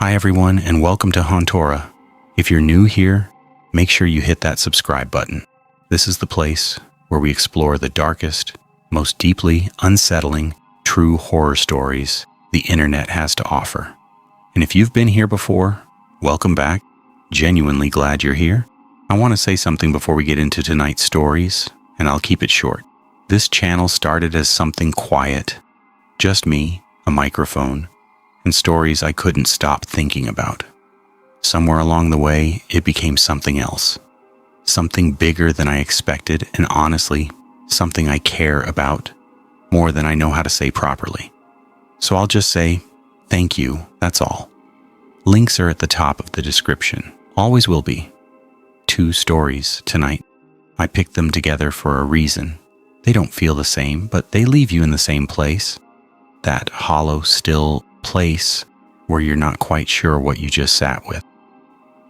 Hi everyone, and welcome to Hauntora. If you're new here, make sure you hit that subscribe button. This is the place where we explore the darkest, most deeply unsettling, true horror stories the internet has to offer. And if you've been here before, welcome back. Genuinely glad you're here. I want to say something before we get into tonight's stories, and I'll keep it short. This channel started as something quiet. Just me, a microphone, and stories I couldn't stop thinking about. Somewhere along the way, it became something else. Something bigger than I expected, and honestly, something I care about more than I know how to say properly. So I'll just say, thank you, that's all. Links are at the top of the description. Always will be. 2 stories tonight. I picked them together for a reason. They don't feel the same, but they leave you in the same place. That hollow, still place where you're not quite sure what you just sat with.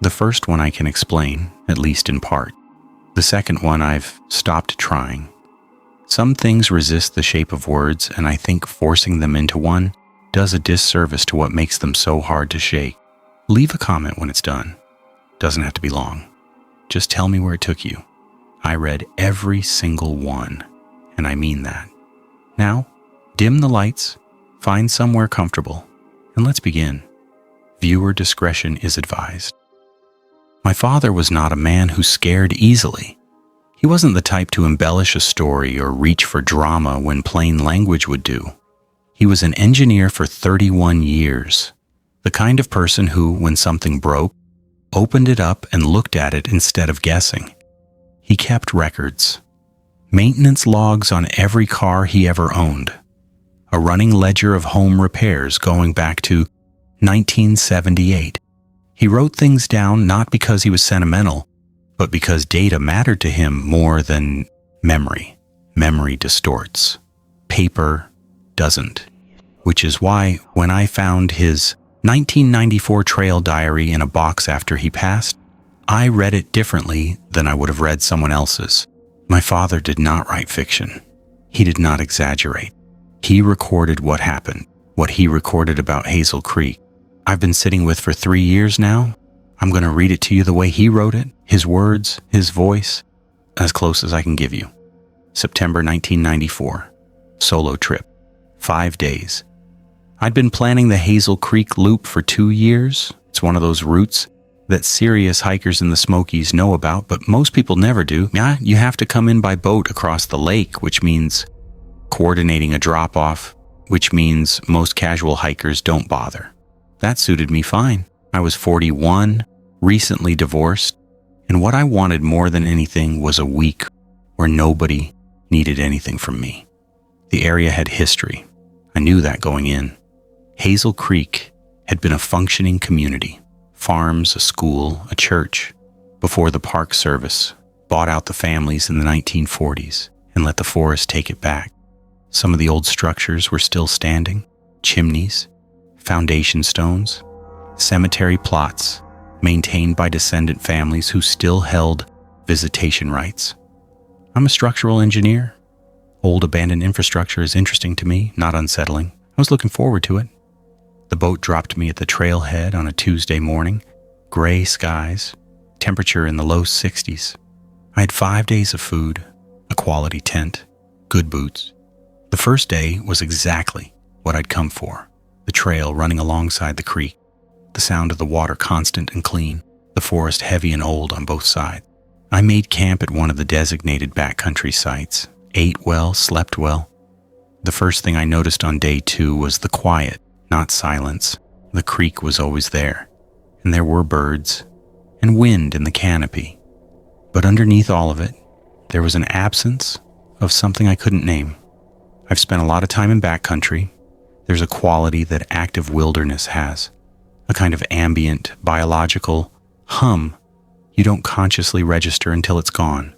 The first one I can explain, at least in part. The second one I've stopped trying. Some things resist the shape of words, and I think forcing them into one does a disservice to what makes them so hard to shake. Leave a comment when it's done. Doesn't have to be long. Just tell me where it took you. I read every single one, and I mean that. Now, dim the lights, find somewhere comfortable, and let's begin. Viewer discretion is advised. My father was not a man who scared easily. He wasn't the type to embellish a story or reach for drama when plain language would do. He was an engineer for 31 years, the kind of person who, when something broke, opened it up and looked at it instead of guessing. He kept records, maintenance logs on every car he ever owned, a running ledger of home repairs going back to 1978. He wrote things down not because he was sentimental, but because data mattered to him more than memory. Memory distorts. Paper doesn't. Which is why when I found his 1994 trail diary in a box after he passed, I read it differently than I would have read someone else's. My father did not write fiction. He did not exaggerate. He recorded what happened, what he recorded about Hazel Creek. I've been sitting with for 3 years now. I'm going to read it to you the way he wrote it, his words, his voice, as close as I can give you. September 1994, solo trip, 5 days. I'd been planning the Hazel Creek loop for 2 years. It's one of those routes that serious hikers in the Smokies know about, but most people never do. Yeah, you have to come in by boat across the lake, which means coordinating a drop-off, which means most casual hikers don't bother. That suited me fine. I was 41, recently divorced, and what I wanted more than anything was a week where nobody needed anything from me. The area had history. I knew that going in. Hazel Creek had been a functioning community. Farms, a school, a church, before the Park Service bought out the families in the 1940s and let the forest take it back. Some of the old structures were still standing, chimneys, foundation stones, cemetery plots maintained by descendant families who still held visitation rights. I'm a structural engineer. Old abandoned infrastructure is interesting to me, not unsettling. I was looking forward to it. The boat dropped me at the trailhead on a Tuesday morning, gray skies, temperature in the low 60s. I had 5 days of food, a quality tent, good boots. The first day was exactly what I'd come for. The trail running alongside the creek, the sound of the water constant and clean, the forest heavy and old on both sides. I made camp at one of the designated backcountry sites, ate well, slept well. The first thing I noticed on day 2 was the quiet, not silence. The creek was always there, and there were birds and wind in the canopy. But underneath all of it, there was an absence of something I couldn't name. I've spent a lot of time in backcountry. There's a quality that active wilderness has, a kind of ambient, biological hum you don't consciously register until it's gone.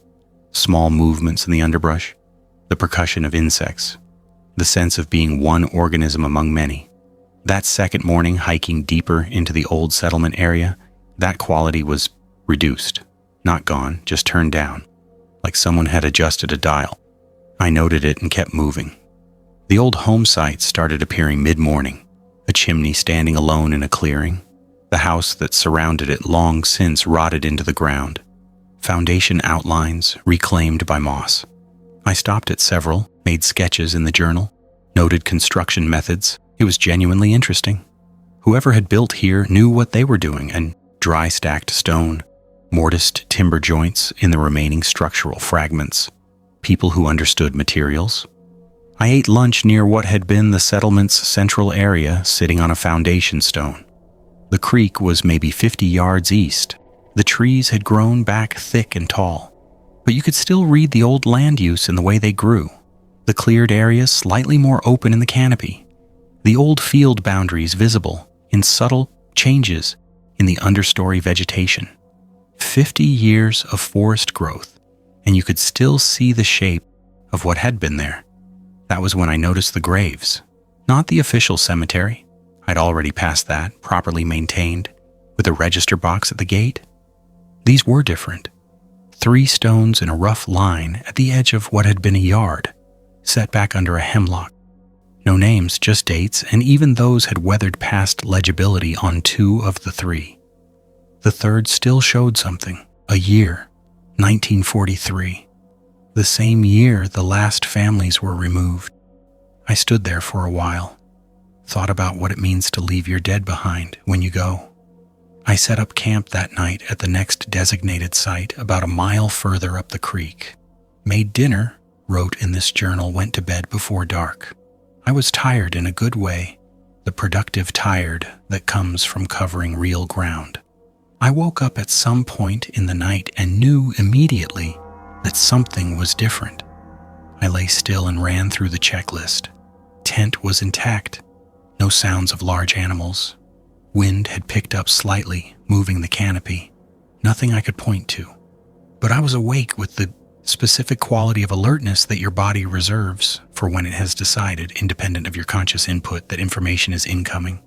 Small movements in the underbrush, the percussion of insects, the sense of being one organism among many. That second morning, hiking deeper into the old settlement area, that quality was reduced, not gone, just turned down, like someone had adjusted a dial. I noted it and kept moving. The old home sites started appearing mid-morning, a chimney standing alone in a clearing, The house that surrounded it long since rotted into the ground, foundation outlines reclaimed by moss. I stopped at several, made sketches in the journal, noted construction methods. It was genuinely interesting. Whoever had built here knew what they were doing, and dry stacked stone, mortised timber joints in the remaining structural fragments, people who understood materials. I ate lunch near what had been the settlement's central area, sitting on a foundation stone. The creek was maybe 50 yards east. The trees had grown back thick and tall, but you could still read the old land use in the way they grew. The cleared areas slightly more open in the canopy. The old field boundaries visible in subtle changes in the understory vegetation. 50 years of forest growth, and you could still see the shape of what had been there. That was when I noticed the graves. Not the official cemetery. I'd already passed that, properly maintained, with a register box at the gate. These were different. 3 stones in a rough line at the edge of what had been a yard, set back under a hemlock. No names, just dates, and even those had weathered past legibility on 2 of the 3. The third still showed something. A year, 1943. The same year the last families were removed. I stood there for a while, thought about what it means to leave your dead behind when you go. I set up camp that night at the next designated site about a mile further up the creek. Made dinner, wrote in this journal, went to bed before dark. I was tired in a good way, the productive tired that comes from covering real ground. I woke up at some point in the night and knew immediately that something was different. I lay still and ran through the checklist. Tent was intact. No sounds of large animals. Wind had picked up slightly, moving the canopy. Nothing I could point to. But I was awake with the specific quality of alertness that your body reserves for when it has decided, independent of your conscious input, that information is incoming.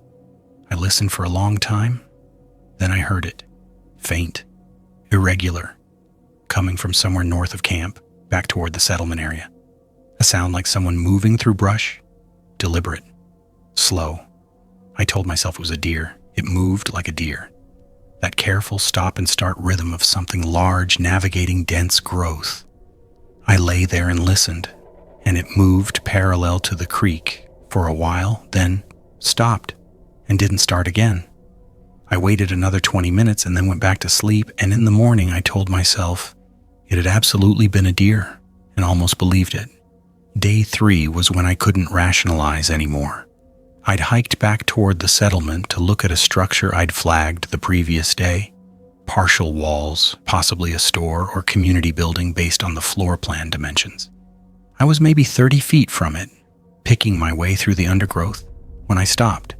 I listened for a long time. Then I heard it. Faint. Irregular. Coming from somewhere north of camp, back toward the settlement area. A sound like someone moving through brush. Deliberate. Slow. I told myself it was a deer. It moved like a deer. That careful stop and start rhythm of something large navigating dense growth. I lay there and listened, and it moved parallel to the creek for a while, then stopped and didn't start again. I waited another 20 minutes and then went back to sleep, and in the morning I told myself it had absolutely been a deer and almost believed it. Day 3 was when I couldn't rationalize anymore. I'd hiked back toward the settlement to look at a structure I'd flagged the previous day. Partial walls, possibly a store or community building based on the floor plan dimensions. I was maybe 30 feet from it, picking my way through the undergrowth, when I stopped.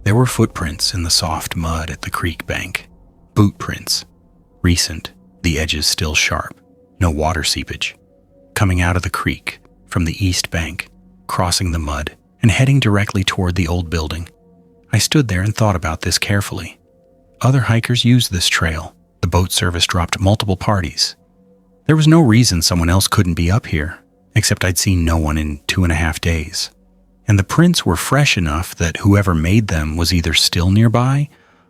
There were footprints in the soft mud at the creek bank. Boot prints. Recent, the edges still sharp. No water seepage. Coming out of the creek, from the east bank, crossing the mud, and heading directly toward the old building. I stood there and thought about this carefully. Other hikers used this trail. The boat service dropped multiple parties. There was no reason someone else couldn't be up here, except I'd seen no one in 2.5 days. And the prints were fresh enough that whoever made them was either still nearby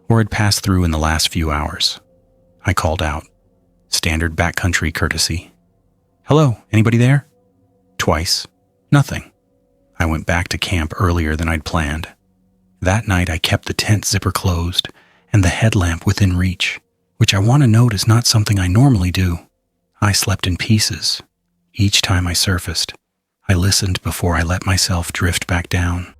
or had passed through in the last few hours. I called out. Standard backcountry courtesy. "Hello, anybody there?" Twice. Nothing. I went back to camp earlier than I'd planned. That night I kept the tent zipper closed and the headlamp within reach, which I want to note is not something I normally do. I slept in pieces. Each time I surfaced, I listened before I let myself drift back down.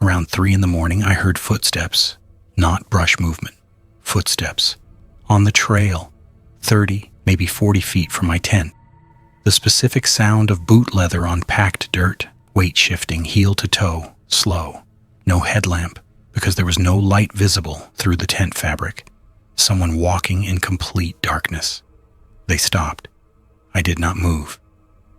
Around 3 in the morning, I heard footsteps, not brush movement. Footsteps. On the trail, 30, maybe 40 feet from my tent. The specific sound of boot leather on packed dirt, weight shifting heel to toe, slow. No headlamp, because there was no light visible through the tent fabric. Someone walking in complete darkness. They stopped. I did not move.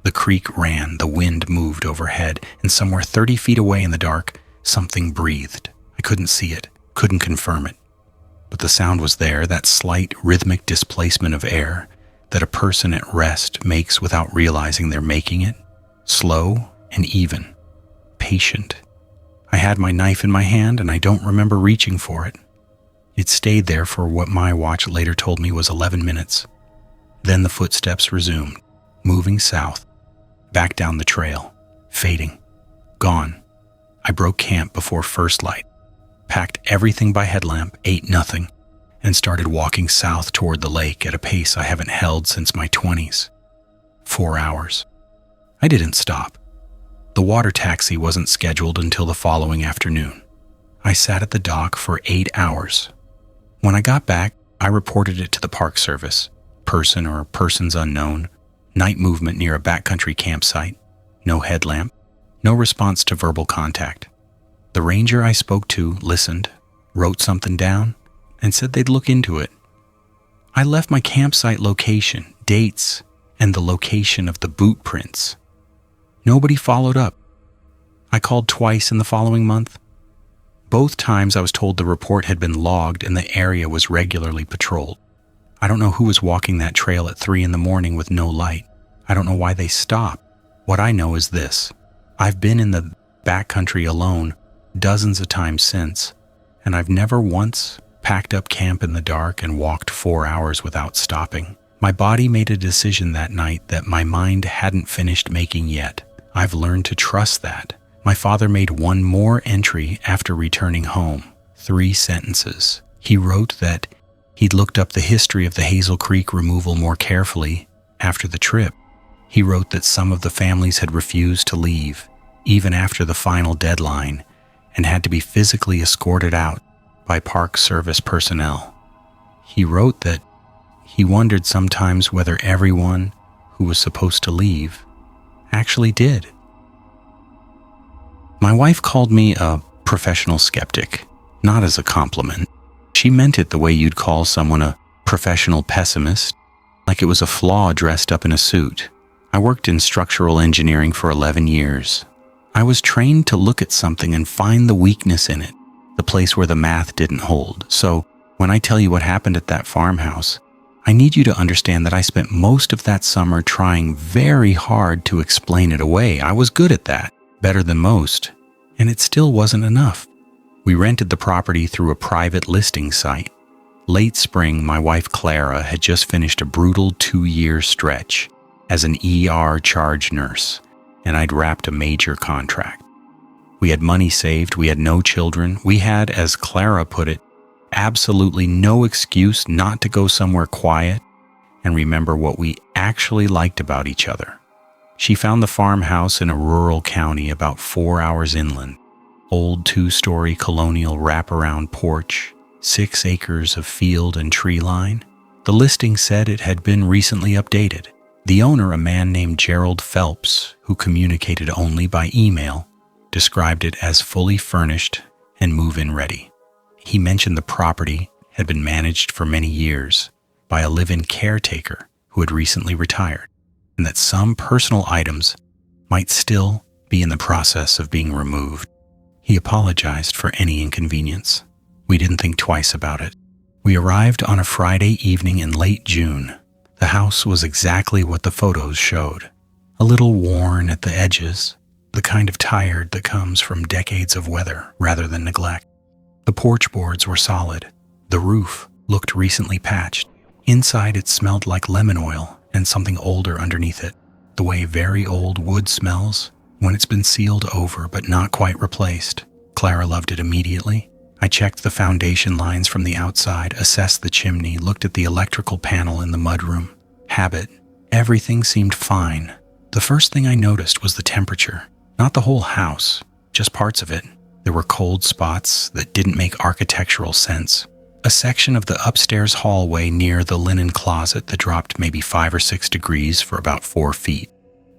The creek ran, the wind moved overhead, and somewhere 30 feet away in the dark, something breathed. I couldn't see it, couldn't confirm it. But the sound was there, that slight rhythmic displacement of air that a person at rest makes without realizing they're making it. Slow and even. Patient. I had my knife in my hand and I don't remember reaching for it. It stayed there for what my watch later told me was 11 minutes. Then the footsteps resumed, moving south, back down the trail, fading, gone. I broke camp before first light, packed everything by headlamp, ate nothing, and started walking south toward the lake at a pace I haven't held since my 20s. 4 hours. I didn't stop. The water taxi wasn't scheduled until the following afternoon. I sat at the dock for 8 hours. When I got back, I reported it to the Park Service. Person or persons unknown. Night movement near a backcountry campsite. No headlamp. No response to verbal contact. The ranger I spoke to listened, wrote something down, and said they'd look into it. I left my campsite location, dates, and the location of the boot prints. Nobody followed up. I called twice in the following month. Both times I was told the report had been logged and the area was regularly patrolled. I don't know who was walking that trail at 3 a.m. with no light. I don't know why they stopped. What I know is this. I've been in the backcountry alone dozens of times since, and I've never once packed up camp in the dark and walked 4 hours without stopping. My body made a decision that night that my mind hadn't finished making yet. I've learned to trust that. My father made one more entry after returning home. 3 sentences. He wrote that he'd looked up the history of the Hazel Creek removal more carefully after the trip. He wrote that some of the families had refused to leave, even after the final deadline, and had to be physically escorted out by Park Service personnel. He wrote that he wondered sometimes whether everyone who was supposed to leave actually did. My wife called me a professional skeptic, not as a compliment. She meant it the way you'd call someone a professional pessimist, like it was a flaw dressed up in a suit. I worked in structural engineering for 11 years. I was trained to look at something and find the weakness in it, the place where the math didn't hold. So when I tell you what happened at that farmhouse, I need you to understand that I spent most of that summer trying very hard to explain it away. I was good at that, better than most, and it still wasn't enough. We rented the property through a private listing site. Late spring, my wife Clara had just finished a brutal 2-year stretch as an ER charge nurse, and I'd wrapped a major contract. We had money saved, we had no children, we had, as Clara put it, absolutely no excuse not to go somewhere quiet and remember what we actually liked about each other. She found the farmhouse in a rural county about 4 hours inland. Old 2-story colonial wraparound porch, 6 acres of field and tree line. The listing said it had been recently updated. The owner, a man named Gerald Phelps, who communicated only by email, described it as fully furnished and move-in ready. He mentioned the property had been managed for many years by a live-in caretaker who had recently retired, and that some personal items might still be in the process of being removed. He apologized for any inconvenience. We didn't think twice about it. We arrived on a Friday evening in late June. The house was exactly what the photos showed. A little worn at the edges, the kind of tired that comes from decades of weather rather than neglect. The porch boards were solid. The roof looked recently patched. Inside it smelled like lemon oil and something older underneath it, the way very old wood smells when it's been sealed over but not quite replaced. Clara loved it immediately. I checked the foundation lines from the outside, assessed the chimney, looked at the electrical panel in the mudroom. Habit. Everything seemed fine. The first thing I noticed was the temperature. Not the whole house, just parts of it. There were cold spots that didn't make architectural sense. A section of the upstairs hallway near the linen closet that dropped maybe 5 or 6 degrees for about 4 feet,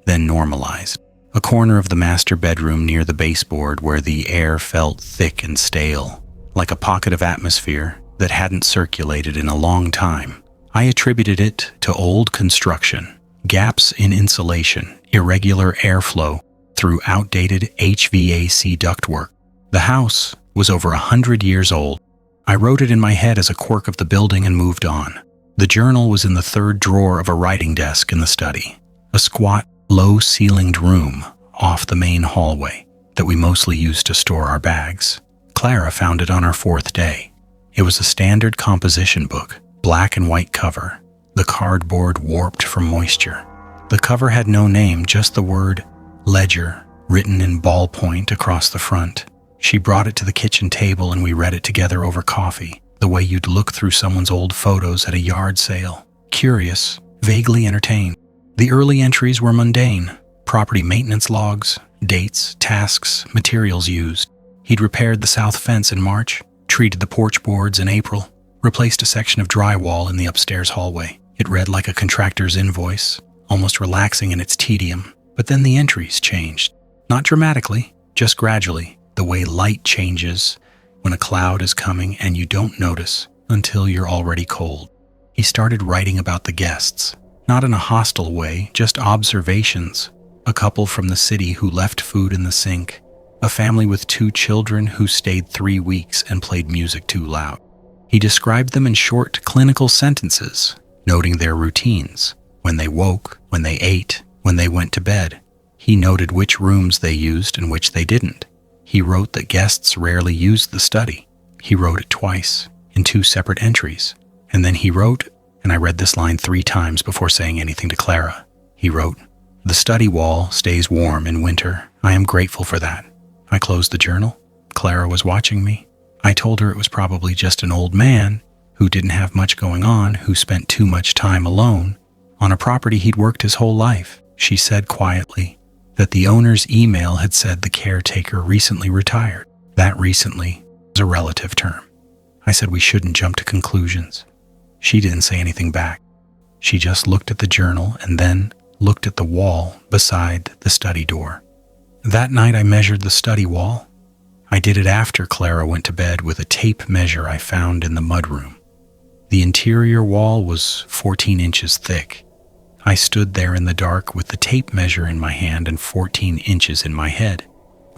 then normalized. A corner of the master bedroom near the baseboard where the air felt thick and stale, like a pocket of atmosphere that hadn't circulated in a long time. I attributed it to old construction, gaps in insulation, irregular airflow through outdated HVAC ductwork. The house was over 100 years old. I wrote it in my head as a quirk of the building and moved on. The journal was in the 3rd drawer of a writing desk in the study, a squat, low-ceilinged room off the main hallway that we mostly used to store our bags. Clara found it on our 4th day. It was a standard composition book, black and white cover, the cardboard warped from moisture. The cover had no name, just the word Ledger written in ballpoint across the front. She brought it to the kitchen table and we read it together over coffee, the way you'd look through someone's old photos at a yard sale. Curious, vaguely entertained. The early entries were mundane. Property maintenance logs, dates, tasks, materials used. He'd repaired the south fence in March, treated the porch boards in April, replaced a section of drywall in the upstairs hallway. It read like a contractor's invoice, almost relaxing in its tedium. But then the entries changed. Not dramatically, just gradually, the way light changes when a cloud is coming and you don't notice until you're already cold. He started writing about the guests, not in a hostile way, just observations. A couple from the city who left food in the sink, a family with 2 children who stayed 3 weeks and played music too loud. He described them in short, clinical sentences, noting their routines, when they woke, when they ate, when they went to bed. He noted which rooms they used and which they didn't. He wrote that guests rarely used the study. He wrote it twice, in 2 separate entries. And then he wrote, and I read this line 3 times before saying anything to Clara. He wrote, "The study wall stays warm in winter. I am grateful for that." I closed the journal. Clara was watching me. I told her it was probably just an old man who didn't have much going on, who spent too much time alone on a property he'd worked his whole life. She said quietly that the owner's email had said the caretaker recently retired. That recently was a relative term. I said we shouldn't jump to conclusions. She didn't say anything back. She just looked at the journal and then looked at the wall beside the study door. That night I measured the study wall. I did it after Clara went to bed with a tape measure I found in the mudroom. The interior wall was 14 inches thick. I stood there in the dark with the tape measure in my hand and 14 inches in my head.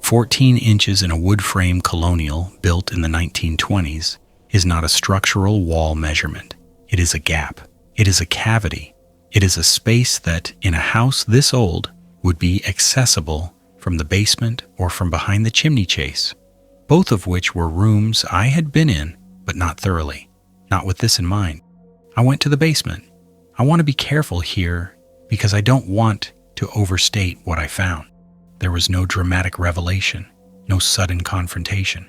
14 inches in a wood frame colonial built in the 1920s is not a structural wall measurement. It is a gap. It is a cavity. It is a space that, in a house this old, would be accessible from the basement or from behind the chimney chase, both of which were rooms I had been in, but not thoroughly, not with this in mind. I went to the basement. I want to be careful here because I don't want to overstate what I found. There was no dramatic revelation, no sudden confrontation.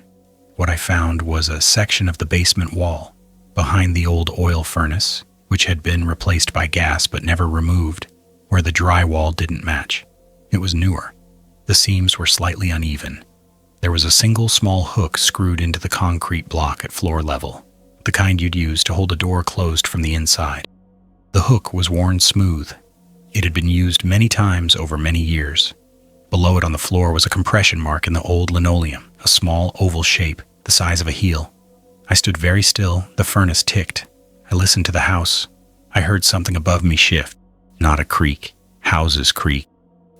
What I found was a section of the basement wall, behind the old oil furnace, which had been replaced by gas but never removed, where the drywall didn't match. It was newer. The seams were slightly uneven. There was a single small hook screwed into the concrete block at floor level, the kind you'd use to hold a door closed from the inside. The hook was worn smooth. It had been used many times over many years. Below it on the floor was a compression mark in the old linoleum, a small oval shape, the size of a heel. I stood very still. The furnace ticked. I listened to the house. I heard something above me shift. Not a creak. Houses creak.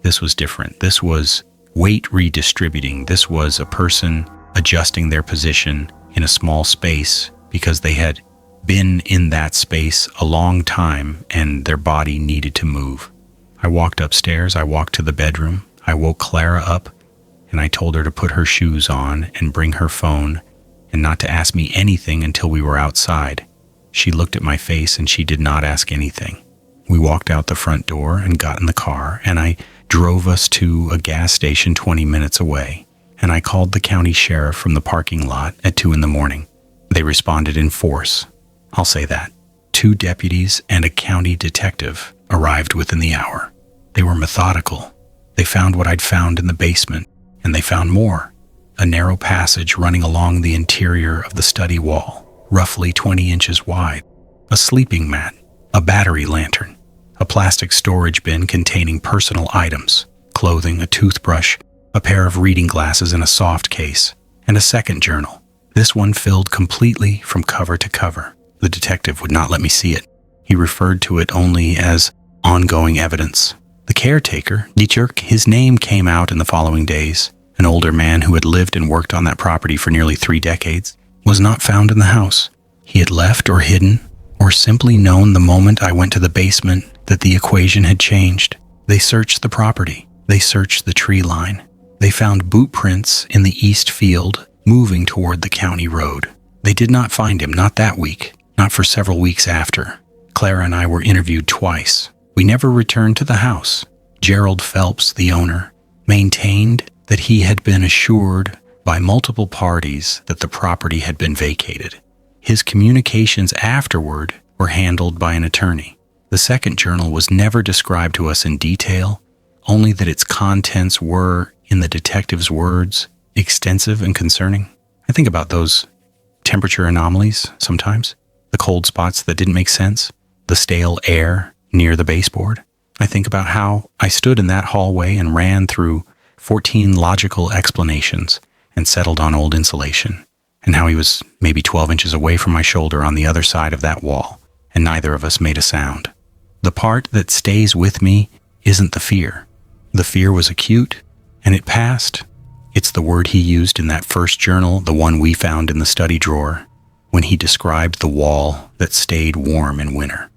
This was different. This was weight redistributing. This was a person adjusting their position in a small space because they had been in that space a long time and their body needed to move. I walked upstairs. I walked to the bedroom. I woke Clara up and I told her to put her shoes on and bring her phone and not to ask me anything until we were outside. She looked at my face and she did not ask anything. We walked out the front door and got in the car, and I drove us to a gas station 20 minutes away, and I called the county sheriff from the parking lot at 2 a.m. They responded in force. I'll say that. 2 deputies and a county detective arrived within the hour. They were methodical. They found what I'd found in the basement, and they found more. A narrow passage running along the interior of the study wall, roughly 20 inches wide. A sleeping mat, a battery lantern, a plastic storage bin containing personal items, clothing, a toothbrush, a pair of reading glasses in a soft case, and a second journal. This one filled completely from cover to cover. The detective would not let me see it. He referred to it only as ongoing evidence. The caretaker, Dietrich, his name came out in the following days. An older man who had lived and worked on that property for nearly 3 decades, was not found in the house. He had left or hidden, or simply known the moment I went to the basement that the equation had changed. They searched the property. They searched the tree line. They found boot prints in the east field moving toward the county road. They did not find him, not that week, not for several weeks after. Clara and I were interviewed twice. We never returned to the house. Gerald Phelps, the owner, maintained that he had been assured by multiple parties that the property had been vacated. His communications afterward were handled by an attorney. The second journal was never described to us in detail, only that its contents were, in the detective's words, extensive and concerning. I think about those temperature anomalies sometimes, the cold spots that didn't make sense, the stale air near the baseboard. I think about how I stood in that hallway and ran through 14 logical explanations and settled on old insulation, and how he was maybe 12 inches away from my shoulder on the other side of that wall, and neither of us made a sound. The part that stays with me isn't the fear. The fear was acute, and it passed. It's the word he used in that first journal, the one we found in the study drawer, when he described the wall that stayed warm in winter.